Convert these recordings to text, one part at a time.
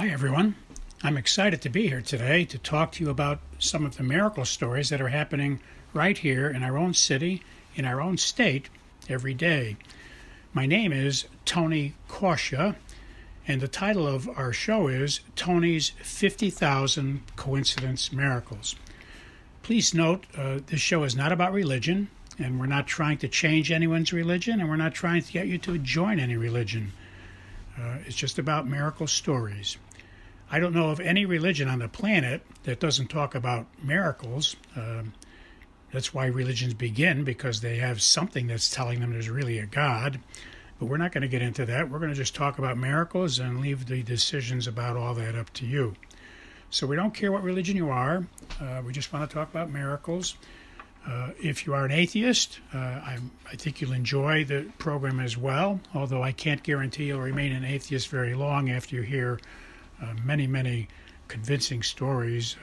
Hi, everyone. I'm excited to be here today to talk to you about some of the miracle stories that are happening right here in our own city, in our own state, every day. My name is Tony Kausha, and the title of our show is Tony's 50,000 Coincidence Miracles. Please note, this show is not about religion, and we're not trying to change anyone's religion, and we're not trying to get you to join any religion. It's just about miracle stories. I don't know of any religion on the planet that doesn't talk about miracles. That's why religions begin, because they have something that's telling them there's really a God. But we're not going to get into that. We're going to just talk about miracles and leave the decisions about all that up to you. So we don't care what religion you are. We just want to talk about miracles. If you are an atheist, I think you'll enjoy the program as well, although I can't guarantee you'll remain an atheist very long after you hear many convincing stories,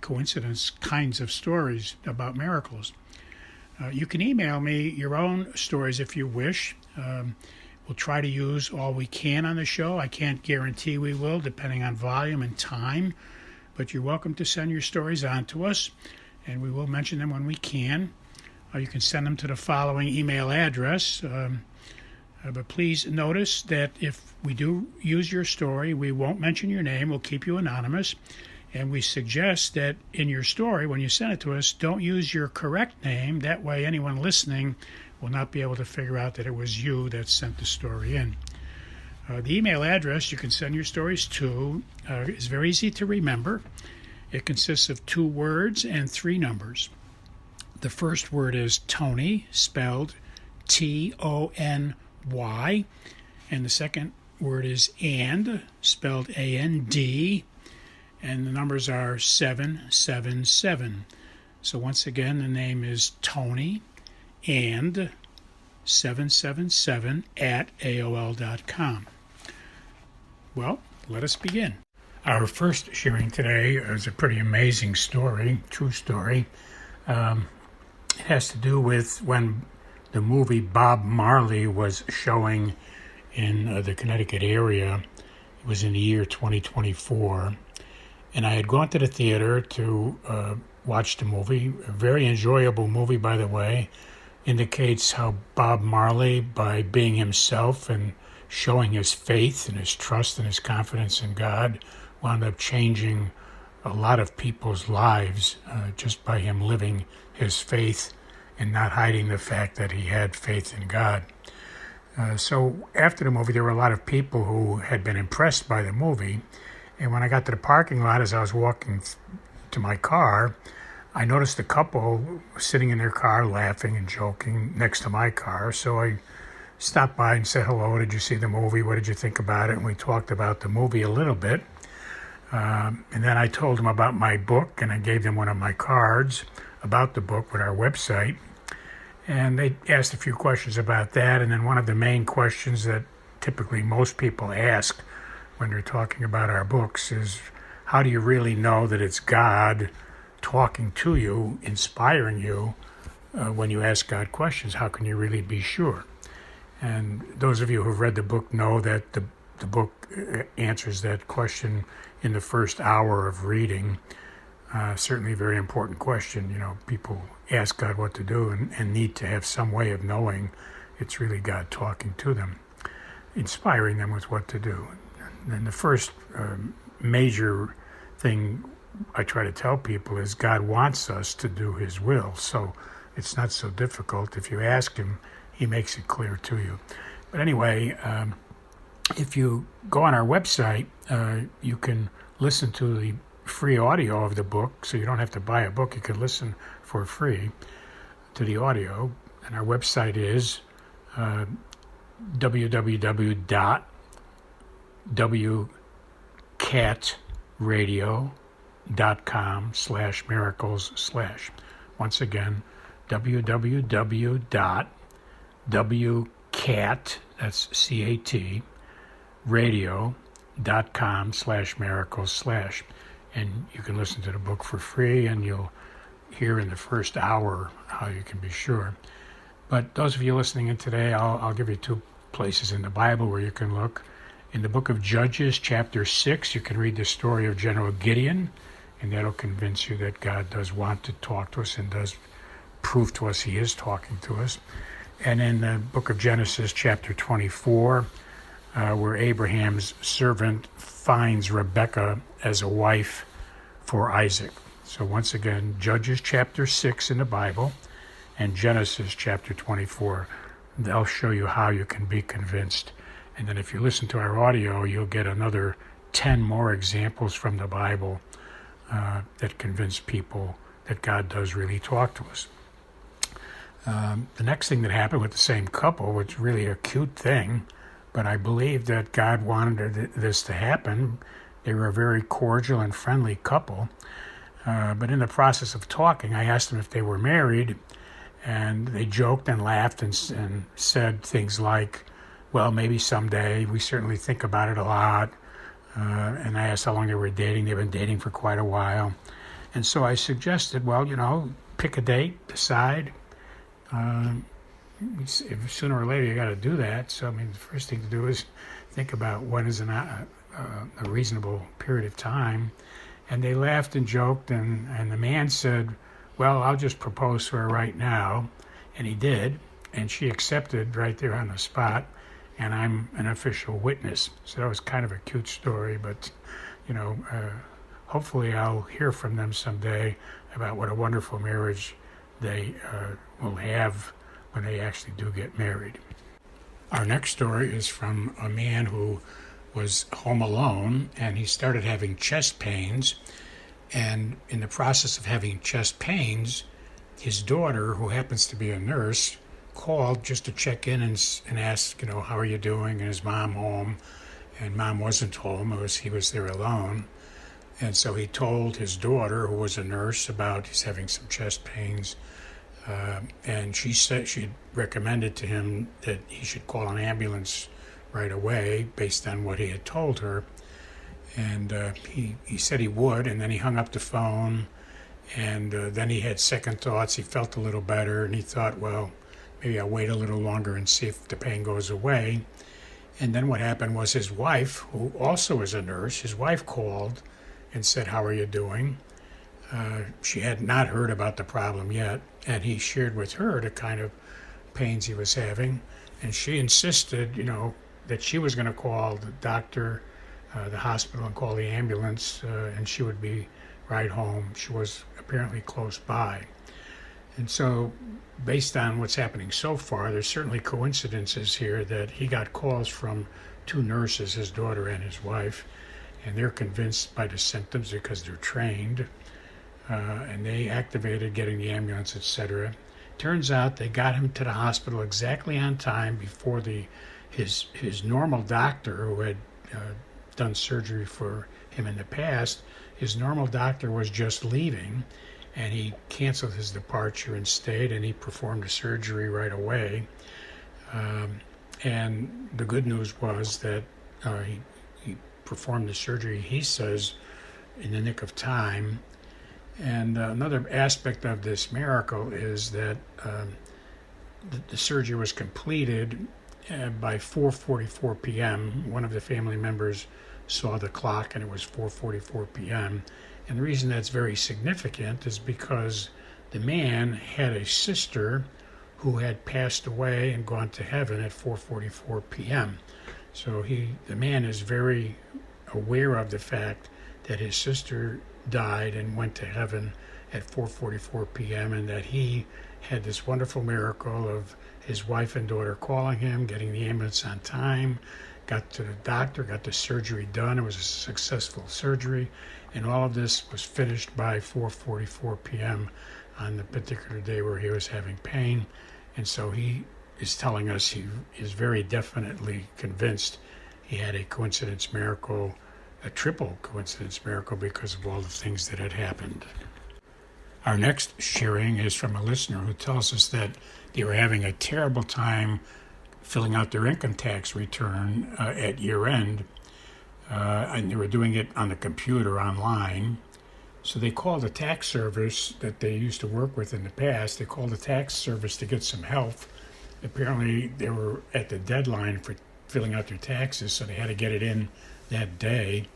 coincidence kinds of stories about miracles. You can email me your own stories if you wish. We'll try to use all we can on the show. I can't guarantee we will, depending on volume and time, but you're welcome to send your stories on to us, and we will mention them when we can. You can send them to the following email address. But please notice that if we do use your story, we won't mention your name. We'll keep you anonymous. And we suggest that in your story, when you send it to us, don't use your correct name. That way anyone listening will not be able to figure out that it was you that sent the story in. The email address you can send your stories to is very easy to remember. It consists of 2 words and 3 numbers. The first word is Tony, spelled Tony, and the second word is and, spelled AND, and the numbers are 777. So once again, the name is Tony and 777 at AOL.com. Well, let us begin. Our first sharing today is a pretty amazing story, true story. It has to do with when the movie BobMarley was showing in the Connecticut area. It was in the year 2024. And I had gone to the theater to watch the movie. A very enjoyable movie, by the way. Indicates how Bob Marley, by being himself and showing his faith and his trust and his confidence in God, wound up changing a lot of people's lives just by him living his faith and not hiding the fact that he had faith in God. So after the movie, there were a lot of people who had been impressed by the movie. And when I got to the parking lot, as I was walking to my car, I noticed a couple sitting in their car laughing and joking next to my car. So I stopped by and said, hello, did you see the movie? What did you think about it? And we talked about the movie a little bit. And then I told them about my book, and I gave them one of my cards about the book with our website. And they asked a few questions about that. And then one of the main questions that typically most people ask when they're talking about our books is, how do you really know that it's God talking to you, inspiring you when you ask God questions? How can you really be sure? And those of you who've read the book know that the book answers that question in the first hour of reading. Certainly a very important question. You know, people ask God what to do and need to have some way of knowing it's really God talking to them, inspiring them with what to do. And the first major thing I try to tell people is God wants us to do his will. So it's not so difficult. If you ask him, he makes it clear to you. But anyway, if you go on our website, you can listen to the free audio of the book, so you don't have to buy a book. You can listen for free to the audio. And our website is www.wcatradio.com/miracles/. Once again, www.wcat, that's CAT, radio.com/miracles/. And you can listen to the book for free, and you'll hear in the first hour how you can be sure. But those of you listening in today, I'll give you 2 places in the Bible where you can look. In the book of Judges, chapter 6, you can read the story of General Gideon, and that'll convince you that God does want to talk to us and does prove to us he is talking to us. And in the book of Genesis, chapter 24, where Abraham's servant finds Rebekah as a wife for Isaac. So once again, Judges chapter 6 in the Bible and Genesis chapter 24. They'll show you how you can be convinced. And then if you listen to our audio, you'll get another 10 more examples from the Bible that convince people that God does really talk to us. The next thing that happened with the same couple was really a cute thing, but I believe that God wanted this to happen. They were a very cordial and friendly couple. But in the process of talking, I asked them if they were married, and they joked and laughed and said things like, well, maybe someday. We certainly think about it a lot. And I asked how long they were dating. They've been dating for quite a while. And so I suggested, well, pick a date, decide. Sooner or later, you got to do that. So, the first thing to do is think about what is a reasonable period of time. And they laughed and joked, and the man said, well, I'll just propose to her right now. And he did, and she accepted right there on the spot, and I'm an official witness. So that was kind of a cute story, but, hopefully I'll hear from them someday about what a wonderful marriage they will have when they actually do get married. Our next story is from a man who was home alone, and he started having chest pains. And in the process of having chest pains, his daughter, who happens to be a nurse, called just to check in and ask, how are you doing? And is Mom home? And Mom wasn't home. He was there alone. And so he told his daughter, who was a nurse, about he's having some chest pains. And she said she recommended to him that he should call an ambulance right away based on what he had told her. And he said he would, and then he hung up the phone. And then he had second thoughts. He felt a little better, and he thought, well, maybe I'll wait a little longer and see if the pain goes away. And then what happened was his wife, who also is a nurse, his wife called and said, how are you doing? She had not heard about the problem yet, and he shared with her the kind of pains he was having. And she insisted, that she was going to call the doctor, the hospital, and call the ambulance, and she would be right home. She was apparently close by. And so, based on what's happening so far, there's certainly coincidences here that he got calls from two nurses, his daughter and his wife, and they're convinced by the symptoms because they're trained, and they activated getting the ambulance, etc. Turns out they got him to the hospital exactly on time before his normal doctor, who had done surgery for him in the past, his normal doctor was just leaving, and he canceled his departure and stayed, and he performed the surgery right away. And the good news was that he performed the surgery, he says, in the nick of time. And another aspect of this miracle is that the surgery was completed by 4:44 p.m. One of the family members saw the clock, and it was 4:44 p.m. And the reason that's very significant is because the man had a sister who had passed away and gone to heaven at 4:44 p.m. So the man is very aware of the fact that his sister died and went to heaven at 4:44 p.m. and that he had this wonderful miracle of his wife and daughter calling him, getting the ambulance on time, got to the doctor, got the surgery done. It was a successful surgery, and all of this was finished by 4:44 p.m. on the particular day where he was having pain. And so he is telling us he is very definitely convinced he had a coincidence miracle, a triple coincidence miracle, because of all the things that had happened. Our next sharing is from a listener who tells us that they were having a terrible time filling out their income tax return at year end, and they were doing it on the computer online. So they called the tax service that they used to work with in the past. They called the tax service to get some help. Apparently they were at the deadline for filling out their taxes, so they had to get it in that day.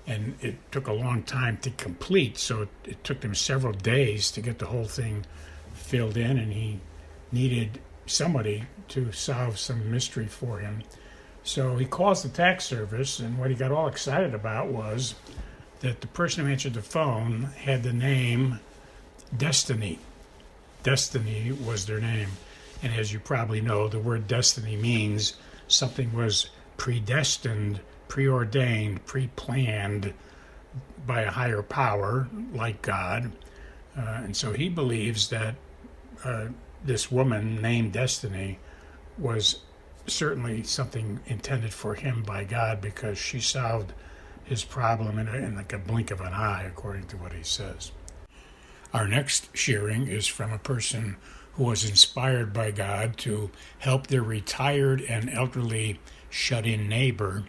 And it took a long time to complete, so it took them several days to get the whole thing filled in, and he needed somebody to solve some mystery for him. So he calls the tax service, and what he got all excited about was that the person who answered the phone had the name Destiny. Destiny was their name. And as you probably know, the word destiny means something was predestined, preordained, pre-planned by a higher power like God. And so he believes that this woman named Destiny was certainly something intended for him by God, because she solved his problem in like a blink of an eye, according to what he says. Our next sharing is from a person who was inspired by God to help their retired and elderly shut-in neighbor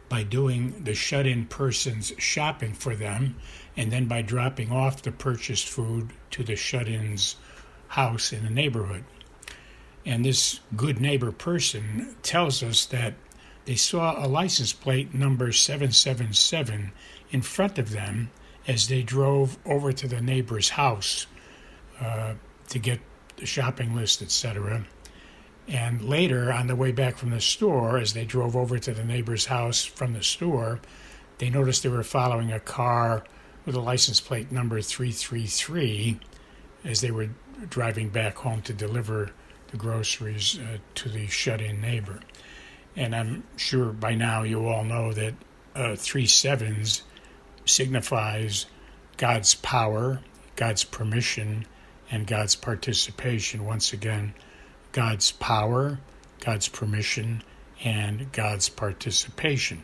by doing the shut-in person's shopping for them, and then by dropping off the purchased food to the shut-in's house in the neighborhood. And this good neighbor person tells us that they saw a license plate number 777 in front of them as they drove over to the neighbor's house to get the shopping list, etc. And later, on the way back from the store, as they drove over to the neighbor's house from the store, they noticed they were following a car with a license plate number 333 as they were driving back home to deliver the groceries to the shut-in neighbor. And I'm sure by now you all know that 3 sevens signifies God's power, God's permission, and God's participation. Once again, God's power, God's permission, and God's participation.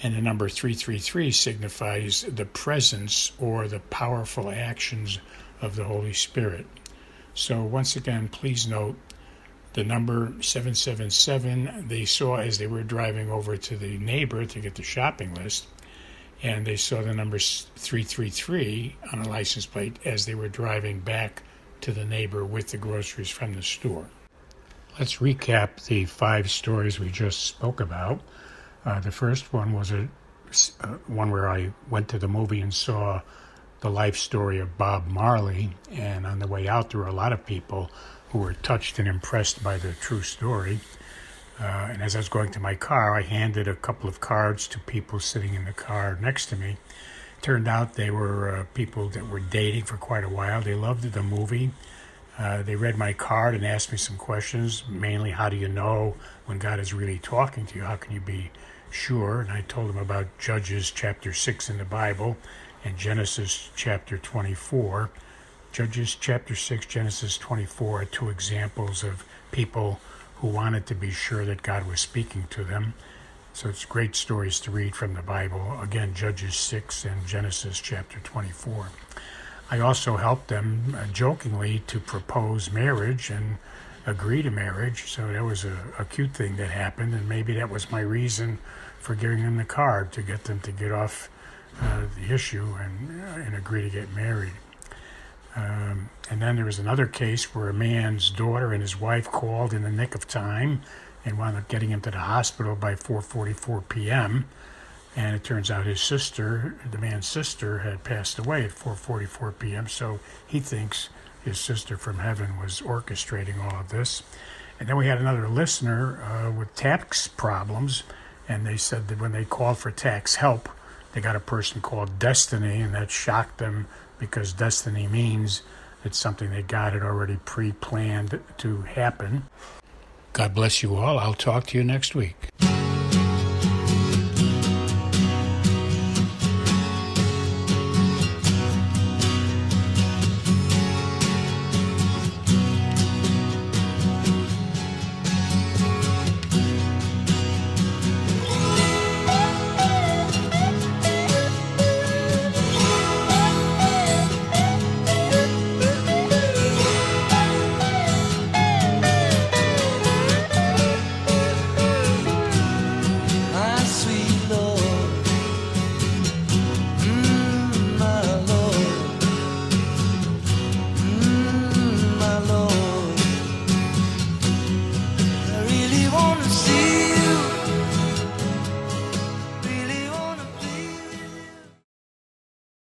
And the number 333 signifies the presence or the powerful actions of the Holy Spirit. So once again, please note the number 777 they saw as they were driving over to the neighbor to get the shopping list, and they saw the number 333 on a license plate as they were driving back to the neighbor with the groceries from the store. Let's recap the 5 stories we just spoke about. The first one was one where I went to the movie and saw the life story of Bob Marley, and on the way out there were a lot of people who were touched and impressed by the true story. And as I was going to my car, I handed a couple of cards to people sitting in the car next to me. Turned out they were people that were dating for quite a while. They loved the movie. They read my card and asked me some questions, mainly how do you know when God is really talking to you? How can you be sure? And I told them about Judges chapter 6 in the Bible and Genesis chapter 24. Judges chapter 6, Genesis 24 are 2 examples of people who wanted to be sure that God was speaking to them. So it's great stories to read from the Bible. Again, Judges 6 and Genesis chapter 24. I also helped them jokingly to propose marriage and agree to marriage. So that was a cute thing that happened, and maybe that was my reason for giving them the card, to get them to get off the issue and agree to get married. And then there was another case where a man's daughter and his wife called in the nick of time and wound up getting him to the hospital by 4:44 p.m. And it turns out his sister, the man's sister, had passed away at 4:44 p.m. So he thinks his sister from heaven was orchestrating all of this. And then we had another listener with tax problems, and they said that when they called for tax help, they got a person called Destiny, and that shocked them because destiny means it's something that God had already pre-planned to happen. God bless you all. I'll talk to you next week.